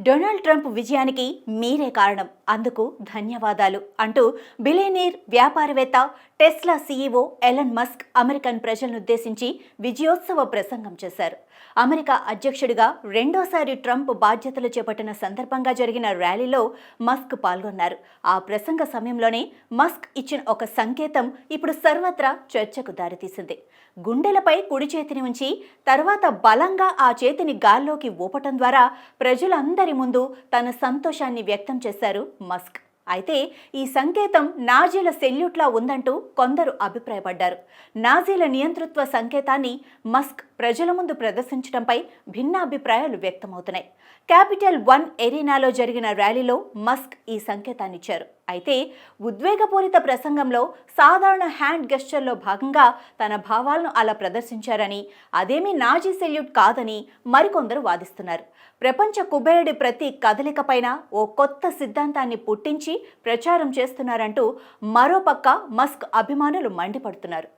Donald Trump విజయానికి మీరే కారణం, అందుకు ధన్యవాదాలు అంటూ బిలియనీర్ వ్యాపారవేత్త Tesla CEO Elon Musk American ప్రజలనుద్దేశించి విజయోత్సవ ప్రసంగం చేశారు. అమెరికా అధ్యక్షుడిగా రెండోసారి ట్రంప్ బాధ్యతలు చేపట్టిన సందర్భంగా జరిగిన ర్యాలీలో మస్క్ పాల్గొన్నారు. ఆ ప్రసంగ సమయంలోనే మస్క్ ఇచ్చిన ఒక సంకేతం ఇప్పుడు సర్వత్రా చర్చకు దారితీసింది. గుండెలపై కుడి చేతిని ఉంచి తర్వాత బలంగా ఆ చేతిని గాల్లోకి ఊపటం ద్వారా ప్రజలందరి ముందు తన సంతోషాన్ని వ్యక్తం చేశారు మస్క్. అయితే ఈ సంకేతం నాజీల సెల్యూట్లా ఉందంటూ కొందరు అభిప్రాయపడ్డారు. నాజీల నియంతృత్వ సంకేతాన్ని మస్క్ ప్రజల ముందు ప్రదర్శించడంపై భిన్నాభిప్రాయాలు వ్యక్తమవుతున్నాయి. క్యాపిటల్ వన్ ఎరీనాలో జరిగిన ర్యాలీలో మస్క్ ఈ సంకేతాన్నిచ్చారు. అయితే ఉద్వేగపూరిత ప్రసంగంలో సాధారణ హ్యాండ్ గెస్చర్లో భాగంగా తన భావాలను అలా ప్రదర్శించారని, అదేమీ నాజీ సెల్యూట్ కాదని మరికొందరు వాదిస్తున్నారు. ప్రపంచ కుబేరుడి ప్రతి కదలికపైన ఓ కొత్త సిద్ధాంతాన్ని పుట్టించి ప్రచారం చేస్తున్నారంటూ మరోపక్క మస్క్ అభిమానులు మండిపడుతున్నారు.